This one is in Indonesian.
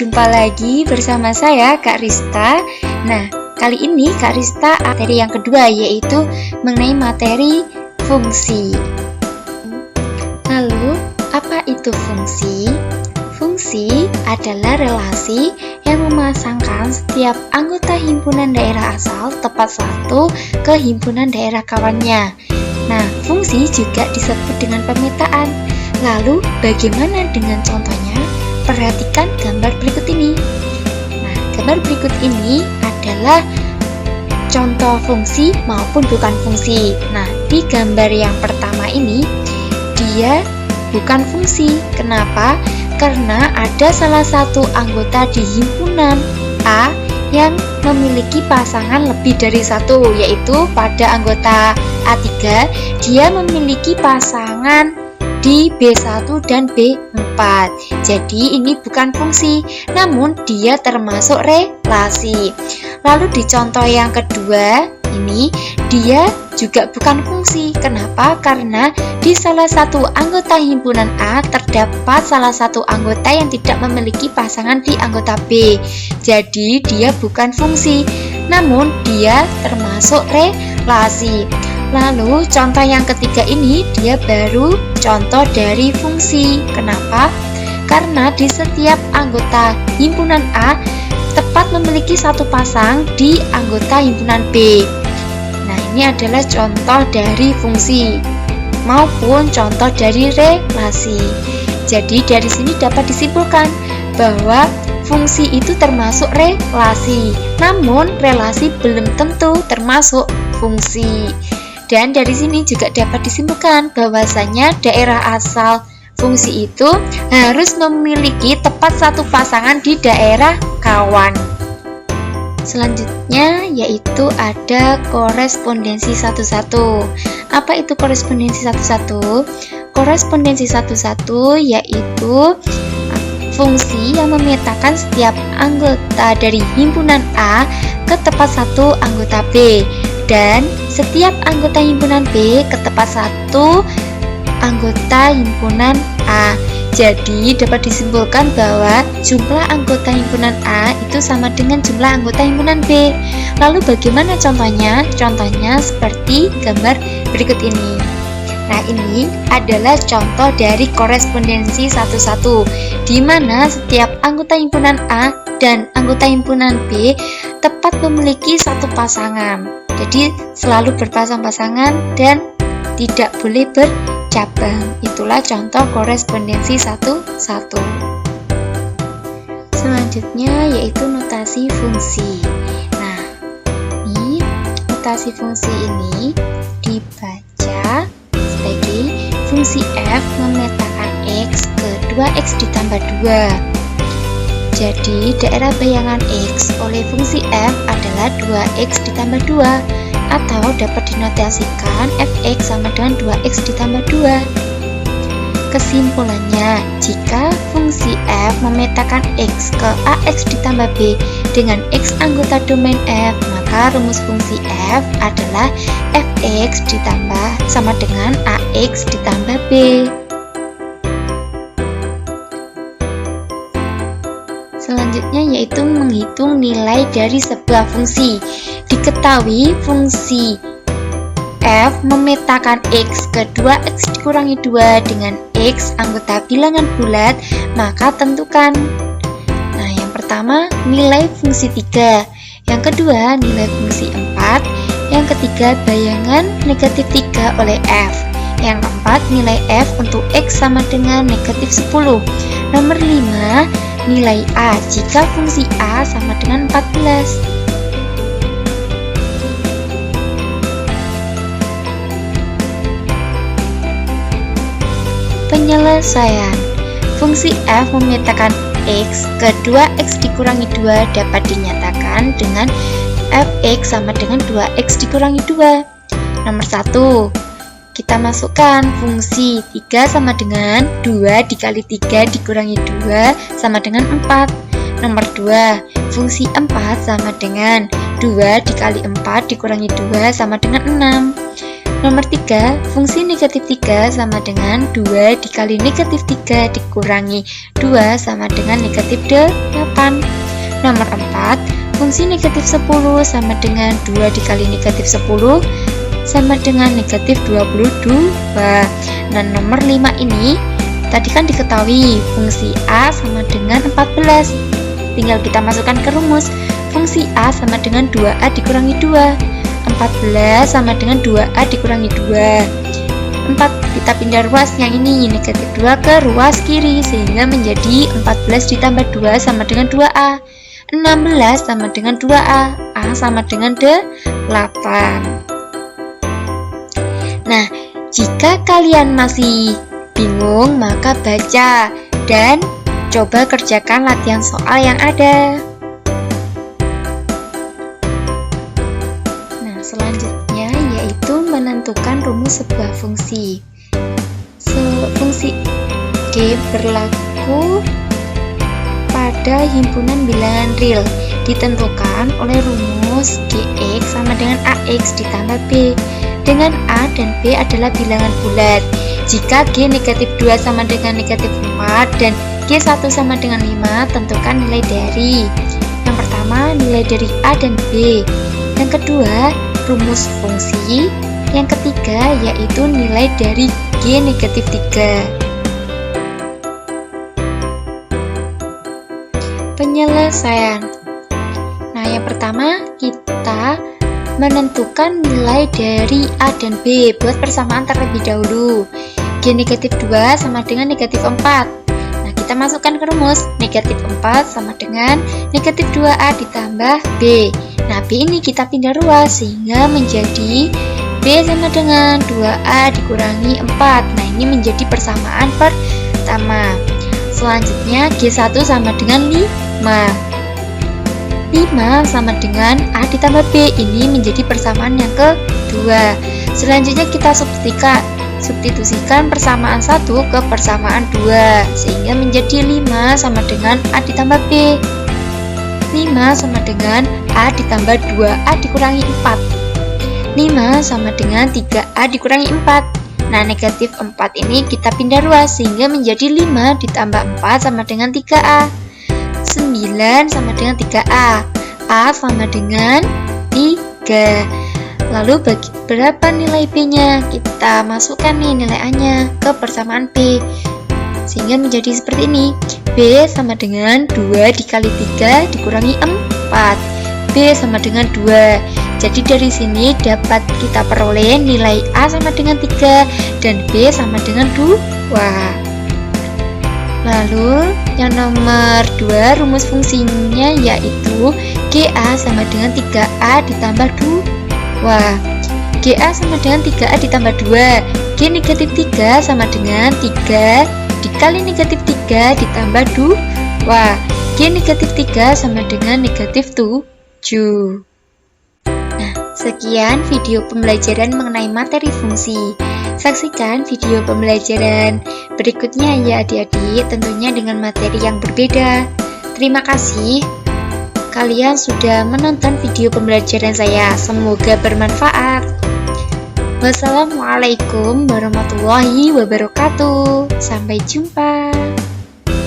Jumpa lagi bersama saya Kak Rista. Nah, kali ini Kak Rista materi yang kedua, yaitu mengenai materi fungsi. Lalu, apa itu fungsi? Fungsi adalah relasi yang memasangkan setiap anggota himpunan daerah asal tepat satu ke himpunan daerah kawannya. Nah, fungsi juga disebut dengan pemetaan. Lalu, bagaimana dengan contohnya? Perhatikan gambar berikut ini. Nah, gambar berikut ini adalah contoh fungsi maupun bukan fungsi. Nah, di gambar yang pertama ini, dia bukan fungsi. Kenapa? Karena ada salah satu anggota di himpunan A yang memiliki pasangan lebih dari satu, yaitu pada anggota A3, dia memiliki pasangan di B1 dan B4. Jadi ini bukan fungsi, namun dia termasuk relasi. Lalu di contoh yang kedua ini, dia juga bukan fungsi. Kenapa? Karena di salah satu anggota himpunan A terdapat salah satu anggota yang tidak memiliki pasangan di anggota B. Jadi dia bukan fungsi, namun dia termasuk relasi. Lalu contoh yang ketiga ini, dia baru contoh dari fungsi. Kenapa? Karena di setiap anggota himpunan A tepat memiliki satu pasang di anggota himpunan B. Nah, ini adalah contoh dari fungsi maupun contoh dari relasi. Jadi dari sini dapat disimpulkan bahwa fungsi itu termasuk relasi, namun relasi belum tentu termasuk fungsi. Dan dari sini juga dapat disimpulkan bahwasanya daerah asal fungsi itu harus memiliki tepat satu pasangan di daerah kawan. Selanjutnya yaitu ada korespondensi satu-satu. Apa itu korespondensi satu-satu? Korespondensi satu-satu yaitu fungsi yang memetakan setiap anggota dari himpunan A ke tepat satu anggota B, dan setiap anggota himpunan B ke tepat satu anggota himpunan A. Jadi dapat disimpulkan bahwa jumlah anggota himpunan A itu sama dengan jumlah anggota himpunan B. Lalu bagaimana contohnya? Contohnya seperti gambar berikut ini. Nah, ini adalah contoh dari korespondensi satu-satu, di mana setiap anggota himpunan A dan anggota himpunan B tepat memiliki satu pasangan. Jadi selalu berpasang-pasangan dan tidak boleh bercabang. Itulah contoh korespondensi satu-satu. Selanjutnya yaitu notasi fungsi. Nah, ini notasi fungsi ini dibaca sebagai fungsi f memetakan x ke 2x ditambah 2. Jadi, daerah bayangan X oleh fungsi f adalah 2x ditambah 2, atau dapat dinotasikan fx sama dengan 2x ditambah 2. Kesimpulannya, jika fungsi f memetakan x ke ax ditambah b dengan x anggota domain f, maka rumus fungsi f adalah fx ditambah sama dengan ax ditambah b. Selanjutnya yaitu menghitung nilai dari sebuah fungsi. Diketahui fungsi f memetakan x ke 2x dikurangi 2 dengan x anggota bilangan bulat, maka tentukan. Nah, yang pertama nilai fungsi 3, yang kedua nilai fungsi 4, yang ketiga bayangan negatif 3 oleh f, yang keempat nilai f untuk x sama dengan negatif 10. Nomor 5, nilai A jika fungsi A sama dengan 14. Penyelesaian. Fungsi f memetakan x ke 2x dikurangi 2 dapat dinyatakan dengan fx sama dengan 2x dikurangi 2. Nomor 1, kita masukkan fungsi 3 sama dengan 2 dikali 3 dikurangi 2 sama dengan 4. Nomor 2, fungsi 4 sama dengan 2 dikali 4 dikurangi 2 sama dengan 6. Nomor 3, fungsi negatif 3 sama dengan 2 dikali negatif 3 dikurangi 2 sama dengan negatif 8. Nomor 4, fungsi negatif 10 sama dengan 2 dikali negatif 10 sama dengan negatif 22. Nah, nomor 5 ini tadi kan diketahui fungsi A sama dengan 14. Tinggal kita masukkan ke rumus. Fungsi A sama dengan 2A dikurangi 2. 14 sama dengan 2A dikurangi 2. 4 kita pindah ruas yang ini, negatif 2 ke ruas kiri, sehingga menjadi 14 ditambah 2 sama dengan 2A. 16 sama dengan 2A. A sama dengan 8. Nah, jika kalian masih bingung, maka baca dan coba kerjakan latihan soal yang ada. Selanjutnya yaitu menentukan rumus sebuah fungsi. Fungsi G berlaku pada himpunan bilangan real ditentukan oleh rumus Gx sama dengan Ax ditambah B, dengan A dan B adalah bilangan bulat. Jika G negatif 2 sama dengan negatif 4 dan G1 sama dengan 5, tentukan nilai dari. Yang pertama, nilai dari A dan B. Yang kedua, rumus fungsi. Yang ketiga yaitu nilai dari G negatif 3. Penyelesaian. Nah, yang pertama kita menentukan nilai dari A dan B. Buat persamaan terlebih dahulu. G negatif 2 sama dengan negatif 4. Nah, kita masukkan ke rumus. Negatif 4 sama dengan negatif 2A ditambah B. Nah, B ini kita pindah ruas sehingga menjadi B sama dengan 2A dikurangi 4. Nah, ini menjadi persamaan pertama. Selanjutnya G1 sama dengan 5. 5 sama dengan A ditambah B. Ini menjadi persamaan yang kedua. Selanjutnya kita substitusikan persamaan 1 ke persamaan 2 sehingga menjadi 5 sama dengan A ditambah B. 5 sama dengan A ditambah 2A dikurangi 4. 5 sama dengan 3A dikurangi 4. Nah, negatif 4 ini kita pindah ruas sehingga menjadi 5 ditambah 4 sama dengan 3A. 9 sama dengan 3A. A sama dengan 3. Lalu berapa nilai B-nya? Kita masukkan nih nilai A-nya ke persamaan B sehingga menjadi seperti ini. B sama dengan 2 dikali 3 dikurangi 4. B sama dengan 2. Jadi dari sini dapat kita peroleh nilai A sama dengan 3 dan B sama dengan 2. Lalu yang nomor 2, rumus fungsinya yaitu GA sama dengan 3A ditambah 2. GA sama dengan 3A ditambah 2. G negatif 3 sama dengan 3 dikali negatif 3 ditambah 2. G negatif 3 sama dengan negatif 7. Nah, sekian video pembelajaran mengenai materi fungsi. Saksikan video pembelajaran berikutnya ya adik-adik, tentunya dengan materi yang berbeda. Terima kasih kalian sudah menonton video pembelajaran saya. Semoga bermanfaat. Wassalamualaikum warahmatullahi wabarakatuh. Sampai jumpa.